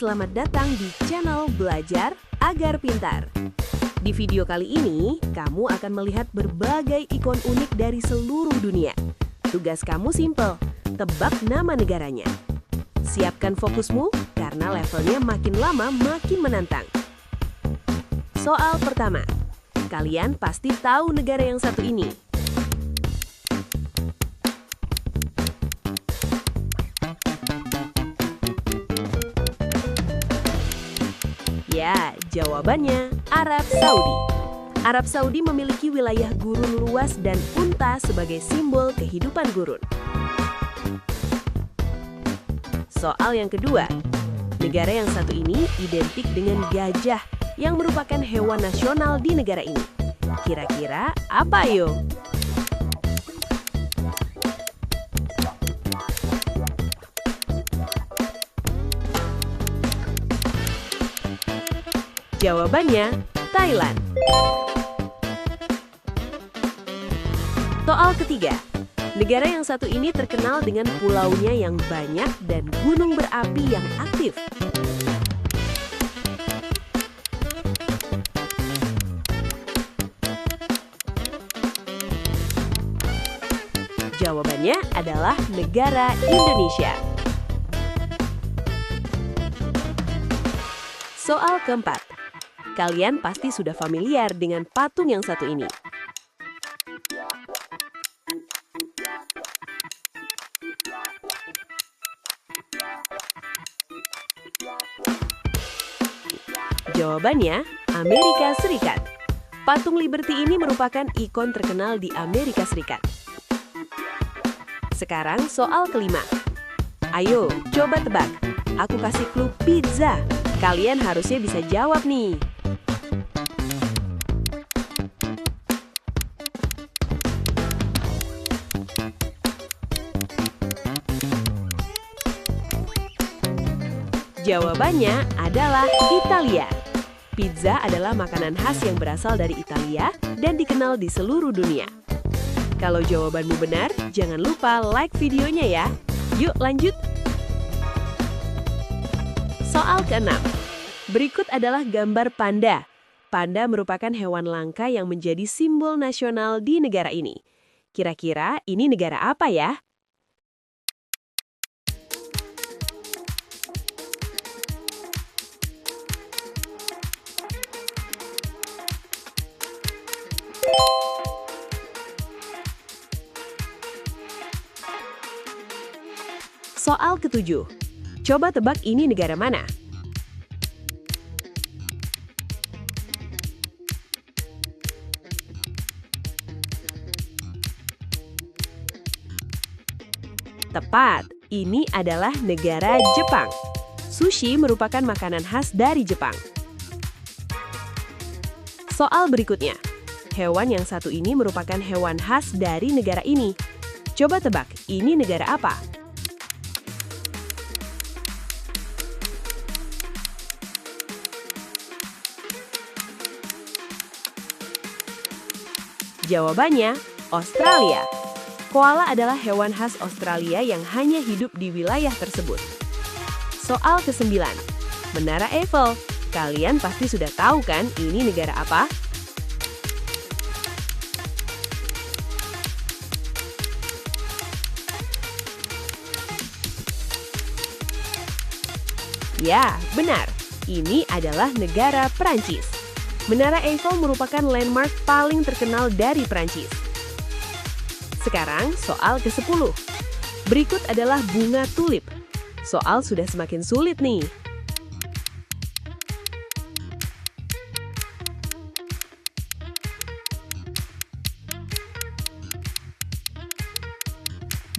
selamat datang di channel Belajar Agar Pintar. Di video kali ini, kamu akan melihat berbagai ikon unik dari seluruh dunia. Tugas kamu simple, tebak nama negaranya. Siapkan fokusmu, karena levelnya makin lama makin menantang. Soal pertama, kalian pasti tahu negara yang satu ini. Ya, jawabannya Arab Saudi. Arab Saudi memiliki wilayah gurun luas dan unta sebagai simbol kehidupan gurun. Soal yang kedua, negara yang satu ini identik dengan gajah yang merupakan hewan nasional di negara ini. Kira-kira apa yo? Jawabannya, Thailand. Soal ketiga, negara yang satu ini terkenal dengan pulaunya yang banyak dan gunung berapi yang aktif. Jawabannya adalah negara Indonesia. Soal keempat. Kalian pasti sudah familiar dengan patung yang satu ini. Jawabannya, Amerika Serikat. Patung Liberty ini merupakan ikon terkenal di Amerika Serikat. Sekarang soal kelima. Ayo, coba tebak. Aku kasih clue pizza. Kalian harusnya bisa jawab nih. Jawabannya adalah Italia. Pizza adalah makanan khas yang berasal dari Italia dan dikenal di seluruh dunia. Kalau jawabanmu benar, jangan lupa like videonya ya. Yuk lanjut. Soal keenam. Berikut adalah gambar panda. Panda merupakan hewan langka yang menjadi simbol nasional di negara ini. Kira-kira ini negara apa ya? Soal ketujuh. Coba tebak ini negara mana? Tepat, ini adalah negara Jepang. Sushi merupakan makanan khas dari Jepang. Soal berikutnya. Hewan yang satu ini merupakan hewan khas dari negara ini. Coba tebak, ini negara apa? Jawabannya, Australia. Koala adalah hewan khas Australia yang hanya hidup di wilayah tersebut. Soal ke-9. Menara Eiffel. Kalian pasti sudah tahu kan ini negara apa? Ya, benar. Ini adalah negara Prancis. Menara Eiffel merupakan landmark paling terkenal dari Prancis. Sekarang soal ke-10. Berikut adalah bunga tulip. Soal sudah semakin sulit nih.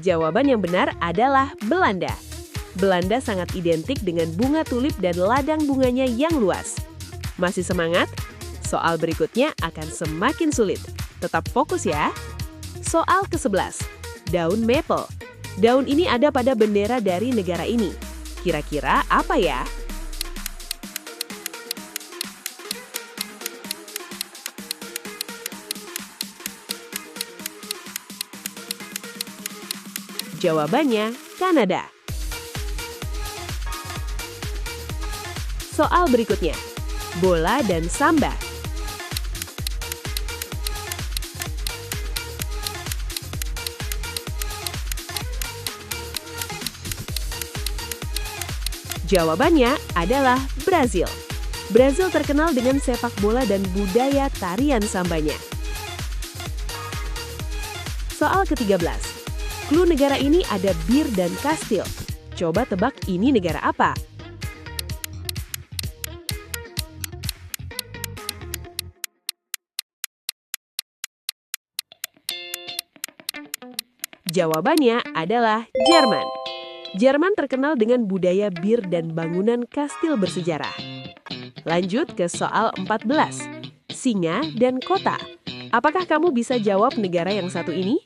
Jawaban yang benar adalah Belanda. Belanda sangat identik dengan bunga tulip dan ladang bunganya yang luas. Masih semangat? Soal berikutnya akan semakin sulit. Tetap fokus ya. Soal ke-11. Daun maple. Daun ini ada pada bendera dari negara ini. Kira-kira apa ya? Jawabannya, Kanada. Soal berikutnya, bola dan samba. Jawabannya adalah Brazil. Brazil terkenal dengan sepak bola dan budaya tarian sambanya. Soal ke-13. Clue negara ini ada bir dan kastil. Coba tebak ini negara apa? Jawabannya adalah Jerman. Jerman terkenal dengan budaya bir dan bangunan kastil bersejarah. Lanjut ke soal 14. Singa dan kota. Apakah kamu bisa jawab negara yang satu ini?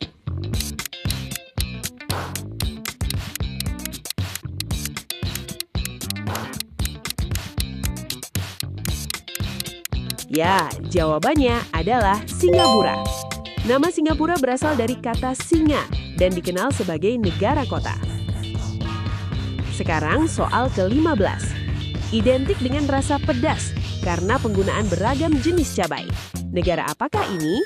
Ya, jawabannya adalah Singapura. Nama Singapura berasal dari kata singa dan dikenal sebagai negara kota. Sekarang soal ke-15. Identik dengan rasa pedas karena penggunaan beragam jenis cabai. Negara apakah ini?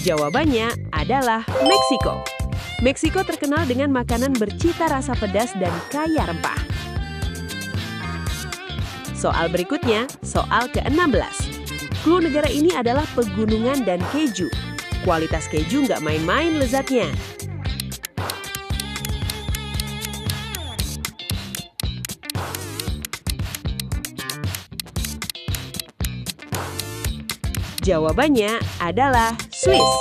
Jawabannya adalah Meksiko. Meksiko terkenal dengan makanan bercita rasa pedas dan kaya rempah. Soal berikutnya, soal ke-16. Clue negara ini adalah pegunungan dan keju. Kualitas keju nggak main-main lezatnya. Jawabannya adalah Swiss.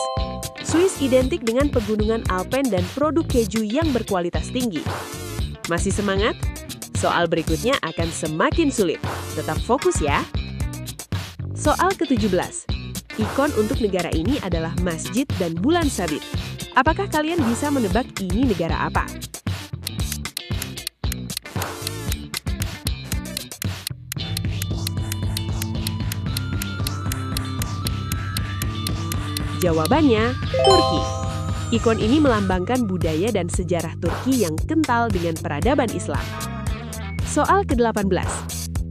Swiss identik dengan pegunungan Alpen dan produk keju yang berkualitas tinggi. Masih semangat? Soal berikutnya akan semakin sulit. Tetap fokus ya. Soal ke-17. Ikon untuk negara ini adalah masjid dan bulan sabit. Apakah kalian bisa menebak ini negara apa? Jawabannya, Turki. Ikon ini melambangkan budaya dan sejarah Turki yang kental dengan peradaban Islam. Soal ke-18.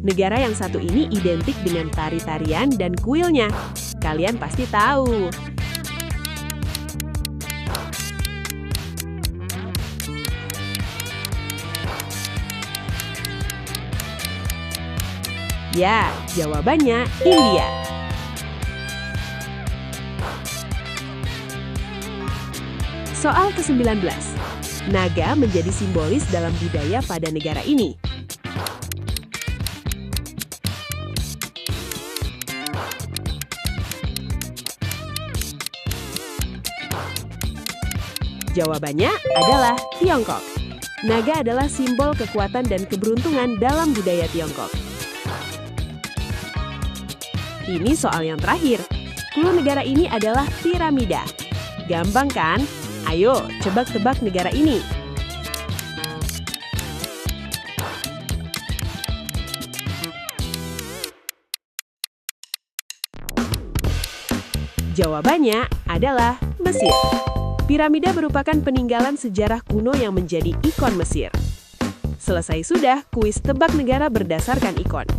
Negara yang satu ini identik dengan tari-tarian dan kuilnya. Kalian pasti tahu. Ya, jawabannya India. Soal ke-19. Naga menjadi simbolis dalam budaya pada negara ini. Jawabannya adalah Tiongkok. Naga adalah simbol kekuatan dan keberuntungan dalam budaya Tiongkok. Ini soal yang terakhir. Clue negara ini adalah piramida. Gampang kan? Ayo, coba tebak negara ini. Jawabannya adalah Mesir. Piramida merupakan peninggalan sejarah kuno yang menjadi ikon Mesir. Selesai sudah kuis tebak negara berdasarkan ikon.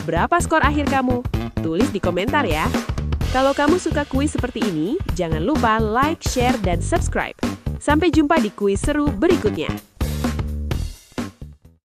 Berapa skor akhir kamu? Tulis di komentar ya. Kalau kamu suka kuis seperti ini, jangan lupa like, share, dan subscribe. Sampai jumpa di kuis seru berikutnya.